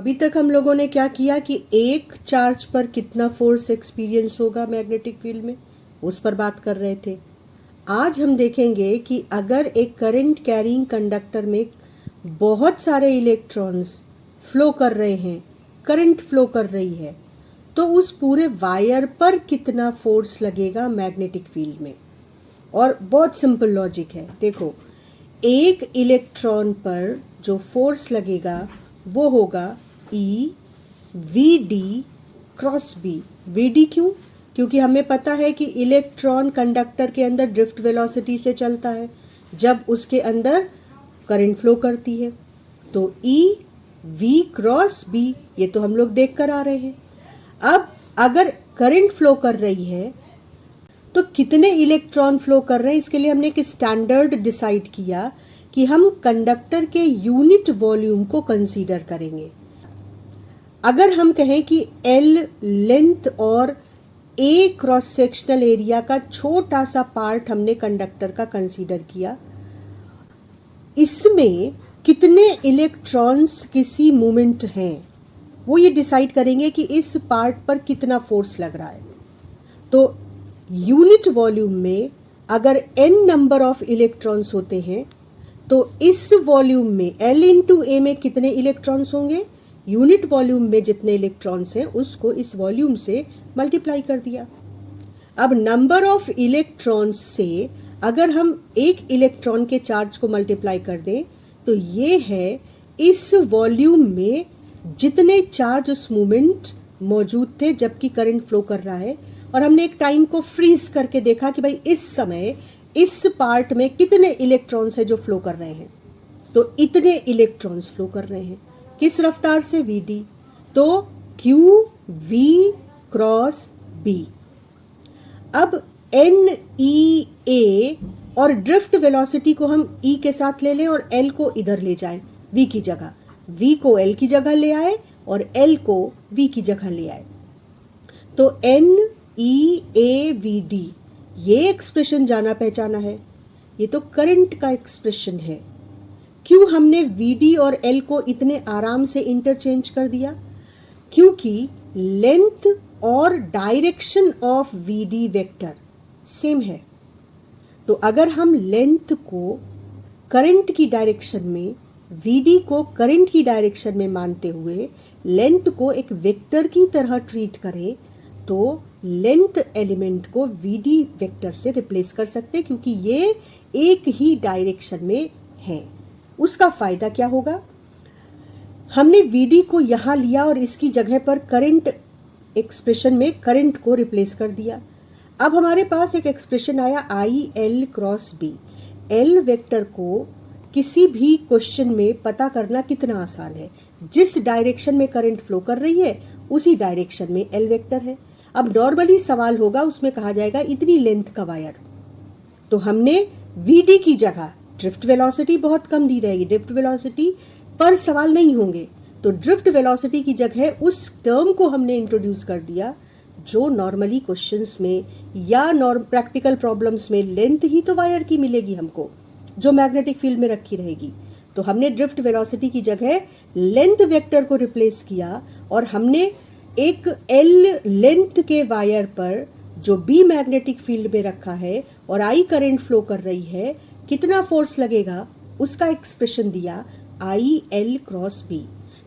अभी तक हम लोगों ने क्या किया कि एक चार्ज पर कितना फोर्स एक्सपीरियंस होगा मैग्नेटिक फील्ड में, उस पर बात कर रहे थे। आज हम देखेंगे कि अगर एक करंट कैरिंग कंडक्टर में बहुत सारे इलेक्ट्रॉन्स फ्लो कर रहे हैं, करंट फ्लो कर रही है, तो उस पूरे वायर पर कितना फोर्स लगेगा मैग्नेटिक फील्ड में। और बहुत सिंपल लॉजिक है। देखो, एक इलेक्ट्रॉन पर जो फोर्स लगेगा वो होगा E V D cross B. V D क्यों? क्योंकि हमें पता है कि इलेक्ट्रॉन कंडक्टर के अंदर ड्रिफ्ट वेलोसिटी से चलता है जब उसके अंदर करंट फ्लो करती है। तो ई वी क्रॉस बी, ये तो हम लोग देख कर आ रहे हैं। अब अगर करंट फ्लो कर रही है तो कितने इलेक्ट्रॉन फ्लो कर रहे हैं, इसके लिए हमने एक स्टैंडर्ड डिसाइड किया कि हम कंडक्टर के यूनिट वॉल्यूम को कंसीडर करेंगे। अगर हम कहें कि L लेंथ और A क्रॉस सेक्शनल एरिया का छोटा सा पार्ट हमने कंडक्टर का कंसीडर किया, इसमें कितने इलेक्ट्रॉन्स किसी मूवमेंट हैं वो ये डिसाइड करेंगे कि इस पार्ट पर कितना फोर्स लग रहा है। तो यूनिट वॉल्यूम में अगर n नंबर ऑफ इलेक्ट्रॉन्स होते हैं तो इस वॉल्यूम में L इंटू ए में कितने इलेक्ट्रॉन्स होंगे, यूनिट वॉल्यूम में जितने इलेक्ट्रॉन्स हैं उसको इस वॉल्यूम से मल्टीप्लाई कर दिया। अब नंबर ऑफ इलेक्ट्रॉन्स से अगर हम एक इलेक्ट्रॉन के चार्ज को मल्टीप्लाई कर दें तो ये है इस वॉल्यूम में जितने चार्ज उस मोमेंट मौजूद थे जबकि करंट फ्लो कर रहा है। और हमने एक टाइम को फ्रीज करके देखा कि भाई इस समय इस पार्ट में कितने इलेक्ट्रॉन्स हैं जो फ्लो कर रहे हैं, तो इतने इलेक्ट्रॉन्स फ्लो कर रहे हैं। किस रफ्तार से? V D. तो क्यू वी क्रॉस बी। अब एन ई ए और ड्रिफ्ट वेलोसिटी को हम ई के साथ ले लें और एल को इधर ले जाएं वी की जगह। वी को एल की जगह ले आए और एल को वी की जगह ले आए। तो N E A V D, ये एक्सप्रेशन जाना पहचाना है, ये तो करंट का एक्सप्रेशन है। क्यों हमने वी डी और एल को इतने आराम से इंटरचेंज कर दिया? क्योंकि लेंथ और direction of V D vector same है। तो अगर हम लेंथ को करंट की डायरेक्शन में, वी डी को करंट की डायरेक्शन में मानते हुए लेंथ को एक वेक्टर की तरह ट्रीट करें तो लेंथ एलिमेंट को वी डी वेक्टर से रिप्लेस कर सकते हैं, क्योंकि ये एक ही डायरेक्शन में है। उसका फायदा क्या होगा? हमने वी डी को यहाँ लिया और इसकी जगह पर करंट एक्सप्रेशन में करंट को रिप्लेस कर दिया। अब हमारे पास एक एक्सप्रेशन आया I L cross B. L vector को किसी भी क्वेश्चन में पता करना कितना आसान है। जिस डायरेक्शन में करंट फ्लो कर रही है उसी डायरेक्शन में एल वेक्टर है। अब नॉर्मली सवाल होगा, उसमें कहा जाएगा इतनी लेंथ का वायर, तो हमने वी डी की जगह ड्रिफ्ट वेलोसिटी बहुत कम दी रहेगी, ड्रिफ्ट वेलोसिटी पर सवाल नहीं होंगे, तो ड्रिफ्ट वेलोसिटी की जगह उस टर्म को हमने इंट्रोड्यूस कर दिया जो नॉर्मली क्वेश्चंस में या प्रैक्टिकल प्रॉब्लम्स में लेंथ ही तो वायर की मिलेगी हमको, जो मैग्नेटिक फील्ड में रखी रहेगी। तो हमने ड्रिफ्ट वेलोसिटी की जगह लेंथ वेक्टर को रिप्लेस किया और हमने एक एल लेंथ के वायर पर जो बी मैग्नेटिक फील्ड में रखा है और आई करंट फ्लो कर रही है, कितना फोर्स लगेगा उसका एक्सप्रेशन दिया आई एल क्रॉस बी,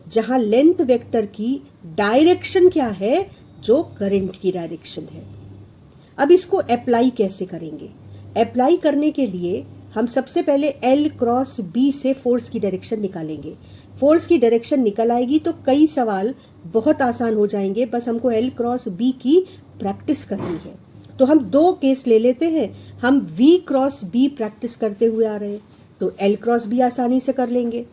जहां लेंथ वेक्टर की डायरेक्शन क्या है, जो करंट की डायरेक्शन है। अब इसको अप्लाई कैसे करेंगे? अप्लाई करने के लिए हम सबसे पहले एल क्रॉस बी से फोर्स की डायरेक्शन निकालेंगे। फोर्स की डायरेक्शन निकल आएगी तो कई सवाल बहुत आसान हो जाएंगे, बस हमको एल क्रॉस बी की प्रैक्टिस करनी है। तो हम दो केस ले लेते हैं। हम वी क्रॉस बी प्रैक्टिस करते हुए आ रहे हैं तो एल क्रॉस बी आसानी से कर लेंगे।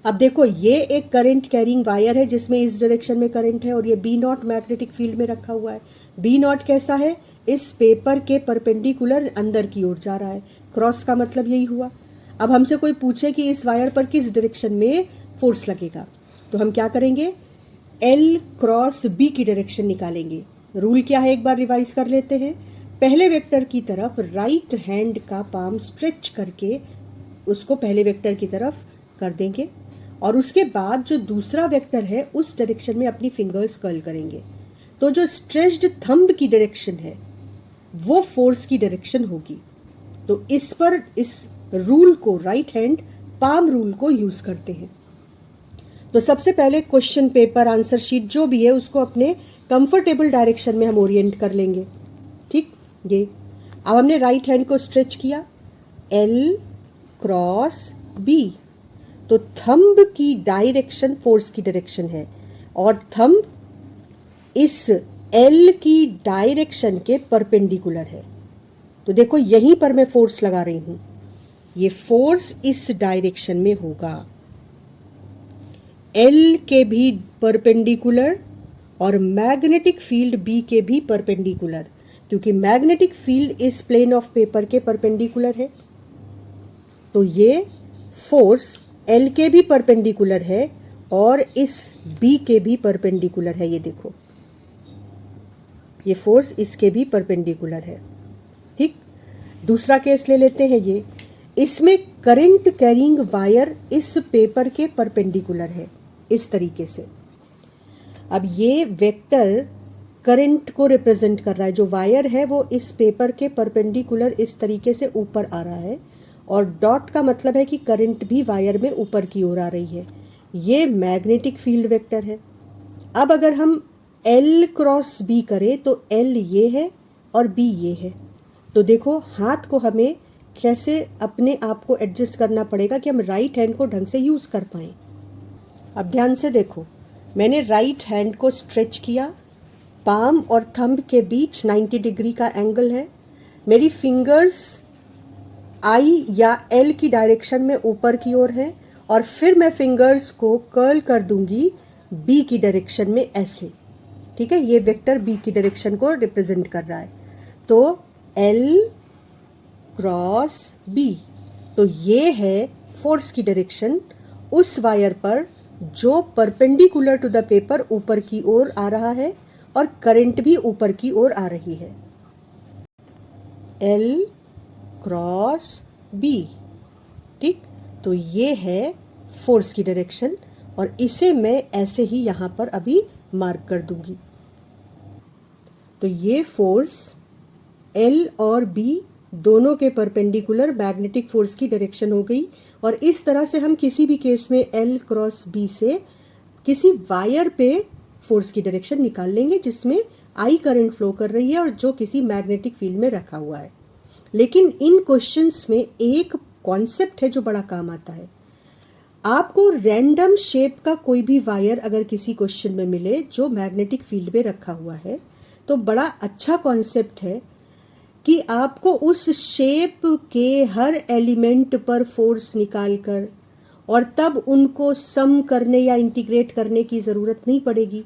अब देखो, ये एक करंट कैरिंग वायर है जिसमें इस डायरेक्शन में करंट है और ये बी नॉट मैग्नेटिक फील्ड में रखा हुआ है। बी नॉट कैसा है? इस पेपर के परपेंडिकुलर अंदर की ओर जा रहा है। क्रॉस का मतलब यही हुआ। अब हमसे कोई पूछे कि इस वायर पर किस डायरेक्शन में फोर्स लगेगा, तो हम क्या करेंगे? एल क्रॉस बी की डायरेक्शन निकालेंगे। रूल क्या है, एक बार रिवाइज कर लेते हैं। पहले वेक्टर की तरफ राइट हैंड का पाम स्ट्रेच करके उसको पहले वेक्टर की तरफ कर देंगे और उसके बाद जो दूसरा वेक्टर है उस डायरेक्शन में अपनी फिंगर्स कर्ल करेंगे। तो जो स्ट्रेच्ड थंब की डायरेक्शन है वो फोर्स की डायरेक्शन होगी। तो इस पर इस रूल को, राइट हैंड पाम रूल को यूज करते हैं। तो सबसे पहले क्वेश्चन पेपर, आंसर शीट जो भी है उसको अपने कंफर्टेबल डायरेक्शन में हम ओरिएंट कर लेंगे। ठीक, ये अब हमने राइट हैंड को स्ट्रेच किया, L क्रॉस B। तो थंब की डायरेक्शन फोर्स की डायरेक्शन है और थंब इस L की डायरेक्शन के परपेंडिकुलर है। तो देखो यहीं पर मैं फोर्स लगा रही हूं, ये फोर्स इस डायरेक्शन में होगा, L के भी परपेंडिकुलर और मैग्नेटिक फील्ड B के भी परपेंडिकुलर, क्योंकि मैग्नेटिक फील्ड इस प्लेन ऑफ पेपर के परपेंडिकुलर है। तो ये फोर्स L के भी परपेंडिकुलर है और इस B के भी परपेंडिकुलर है। ये देखो, ये फोर्स इसके भी परपेंडिकुलर है। ठीक, दूसरा केस ले लेते हैं। ये इसमें करंट कैरिंग वायर इस पेपर के परपेंडिकुलर है इस तरीके से। अब ये वेक्टर करंट को रिप्रेजेंट कर रहा है, जो वायर है वो इस पेपर के परपेंडिकुलर इस तरीके से ऊपर आ रहा है और डॉट का मतलब है कि करंट भी वायर में ऊपर की ओर आ रही है। ये मैग्नेटिक फील्ड वेक्टर है। अब अगर हम L क्रॉस B करें तो L ये है और B ये है। तो देखो हाथ को हमें कैसे अपने आप को एडजस्ट करना पड़ेगा कि हम राइट हैंड को ढंग से यूज़ कर पाएँ। अब ध्यान से देखो, मैंने राइट हैंड को स्ट्रेच किया, पाम और थंब के बीच 90 डिग्री का एंगल है। मेरी फिंगर्स I या L की डायरेक्शन में ऊपर की ओर है और फिर मैं फिंगर्स को कर्ल कर दूंगी B की डायरेक्शन में ऐसे। ठीक है, ये वेक्टर B की डायरेक्शन को रिप्रेजेंट कर रहा है। तो L क्रॉस B, तो ये है फोर्स की डायरेक्शन उस वायर पर जो परपेंडिकुलर टू द पेपर ऊपर की ओर आ रहा है और करंट भी ऊपर की ओर आ रही है। L cross B। ठीक, तो ये है फोर्स की डायरेक्शन और इसे मैं ऐसे ही यहाँ पर अभी मार्क कर दूंगी। तो ये फोर्स L और B दोनों के परपेंडिकुलर मैग्नेटिक फोर्स की डायरेक्शन हो गई। और इस तरह से हम किसी भी केस में L क्रॉस B से किसी वायर पे फोर्स की डायरेक्शन निकाल लेंगे जिसमें I करंट फ्लो कर रही है और जो किसी मैग्नेटिक फील्ड में रखा हुआ है। लेकिन इन क्वेश्चंस में एक कॉन्सेप्ट है जो बड़ा काम आता है। आपको रैंडम शेप का कोई भी वायर अगर किसी क्वेश्चन में मिले जो मैग्नेटिक फील्ड में रखा हुआ है, तो बड़ा अच्छा कॉन्सेप्ट है कि आपको उस शेप के हर एलिमेंट पर फोर्स निकालकर और तब उनको सम करने या इंटीग्रेट करने की ज़रूरत नहीं पड़ेगी।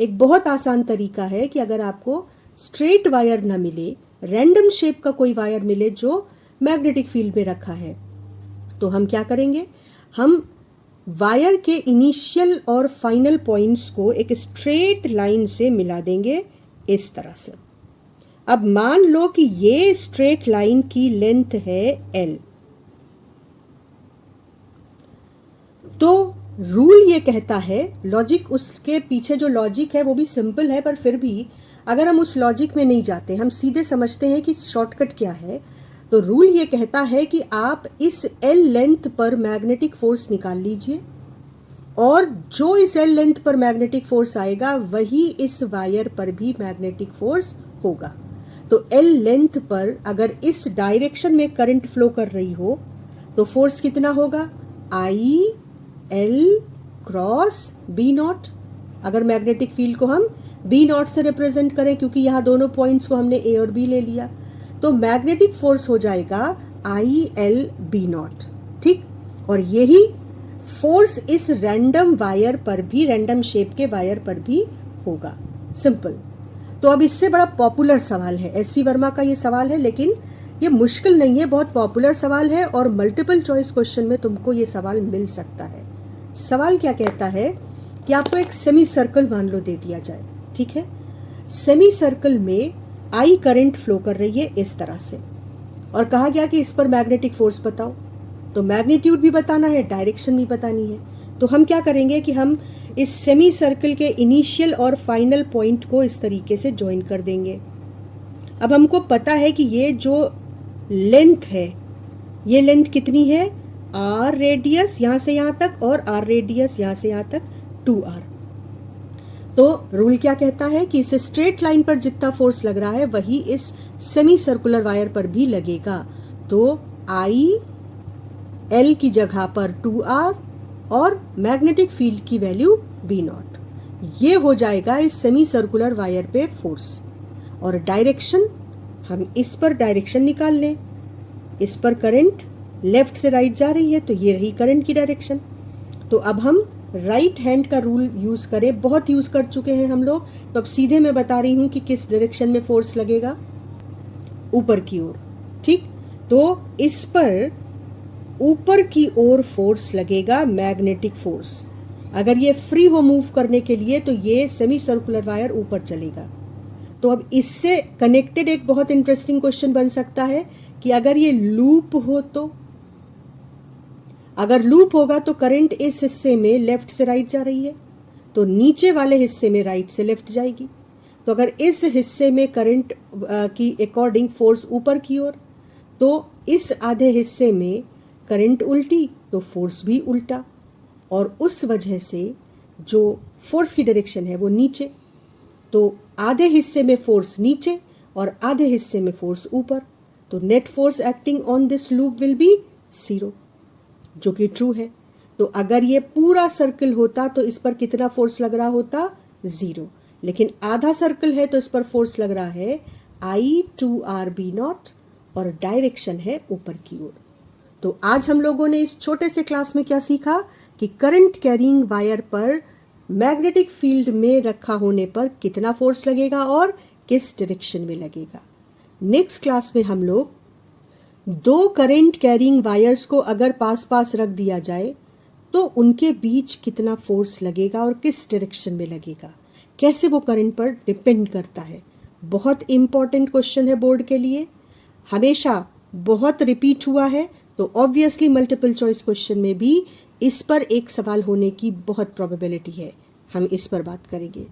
एक बहुत आसान तरीका है कि अगर आपको स्ट्रेट वायर ना मिले, रैंडम शेप का कोई वायर मिले जो मैग्नेटिक फील्ड में रखा है, तो हम क्या करेंगे, हम वायर के इनिशियल और फाइनल पॉइंट्स को एक स्ट्रेट लाइन से मिला देंगे इस तरह से। अब मान लो कि ये स्ट्रेट लाइन की लेंथ है L। तो रूल ये कहता है, लॉजिक उसके पीछे जो लॉजिक है वो भी सिंपल है, पर फिर भी अगर हम उस लॉजिक में नहीं जाते, हम सीधे समझते हैं कि शॉर्टकट क्या है, तो रूल ये कहता है कि आप इस L लेंथ पर मैग्नेटिक फोर्स निकाल लीजिए और जो इस L लेंथ पर मैग्नेटिक फोर्स आएगा वही इस वायर पर भी मैग्नेटिक फोर्स होगा। तो L लेंथ पर अगर इस डायरेक्शन में करंट फ्लो कर रही हो तो फोर्स कितना होगा, I L cross B not. अगर मैग्नेटिक फील्ड को हम B नॉट से रिप्रेजेंट करें, क्योंकि यहाँ दोनों पॉइंट्स को हमने A और B ले लिया, तो मैग्नेटिक फोर्स हो जाएगा I L B नॉट। ठीक, और यही फोर्स इस रैंडम वायर पर भी, रैंडम शेप के वायर पर भी होगा। सिंपल। तो अब इससे बड़ा पॉपुलर सवाल है, एस.सी. वर्मा का ये सवाल है, लेकिन ये मुश्किल नहीं है, बहुत पॉपुलर सवाल है और मल्टीपल चॉइस क्वेश्चन में तुमको ये सवाल मिल सकता है। सवाल क्या कहता है कि आपको एक सेमी सर्कल मान लो दे दिया जाए। ठीक है, सेमी सर्कल में I करंट फ्लो कर रही है इस तरह से और कहा गया कि इस पर मैग्नेटिक फोर्स बताओ। तो मैग्नीट्यूड भी बताना है, डायरेक्शन भी बतानी है। तो हम क्या करेंगे कि हम इस सेमी सर्कल के इनिशियल और फाइनल पॉइंट को इस तरीके से ज्वाइन कर देंगे। अब हमको पता है कि ये जो लेंथ है, ये लेंथ कितनी है, r रेडियस यहाँ से यहाँ तक और r रेडियस यहाँ से यहाँ तक 2r। तो रूल क्या कहता है कि इस स्ट्रेट लाइन पर जितना फोर्स लग रहा है वही इस सेमी सर्कुलर वायर पर भी लगेगा। तो I L की जगह पर 2r और मैग्नेटिक फील्ड की वैल्यू B0, ये हो जाएगा इस सेमी सर्कुलर वायर पे फोर्स। और डायरेक्शन, हम इस पर डायरेक्शन निकाल लें, इस पर करंट लेफ्ट से राइट जा रही है तो ये रही करंट की डायरेक्शन। तो अब हम राइट हैंड का रूल यूज़ करें, बहुत यूज़ कर चुके हैं हम लोग, तो अब सीधे मैं बता रही हूँ कि किस डायरेक्शन में फोर्स लगेगा, ऊपर की ओर। ठीक, तो इस पर ऊपर की ओर फोर्स लगेगा, मैग्नेटिक फोर्स। अगर ये फ्री हो मूव करने के लिए तो ये सेमी सर्कुलर वायर ऊपर चलेगा। तो अब इससे कनेक्टेड एक बहुत इंटरेस्टिंग क्वेश्चन बन सकता है कि अगर ये लूप हो तो, अगर लूप होगा तो करंट इस हिस्से में लेफ्ट से राइट जा रही है तो नीचे वाले हिस्से में राइट से लेफ्ट जाएगी। तो अगर इस हिस्से में करंट की अकॉर्डिंग फोर्स ऊपर की ओर, तो इस आधे हिस्से में करंट उल्टी तो फोर्स भी उल्टा, और उस वजह से जो फोर्स की डायरेक्शन है वो नीचे। तो आधे हिस्से में फोर्स नीचे और आधे हिस्से में फोर्स ऊपर, तो net force acting on this loop will be 0, जो कि ट्रू है। तो अगर ये पूरा सर्कल होता तो इस पर कितना फोर्स लग रहा होता, 0। लेकिन आधा सर्कल है तो इस पर फोर्स लग रहा है I2R B0 और डायरेक्शन है ऊपर की ओर। तो आज हम लोगों ने इस छोटे से क्लास में क्या सीखा कि करंट कैरिंग वायर पर मैग्नेटिक फील्ड में रखा होने पर कितना फोर्स लगेगा और किस डायरेक्शन में लगेगा। नेक्स्ट क्लास में हम लोग दो करंट कैरिंग वायर्स को अगर पास पास रख दिया जाए तो उनके बीच कितना फोर्स लगेगा और किस डायरेक्शन में लगेगा, कैसे वो करंट पर डिपेंड करता है। बहुत इंपॉर्टेंट क्वेश्चन है बोर्ड के लिए, हमेशा बहुत रिपीट हुआ है, तो ऑब्वियसली मल्टीपल चॉइस क्वेश्चन में भी इस पर एक सवाल होने की बहुत प्रोबेबिलिटी है। हम इस पर बात करेंगे।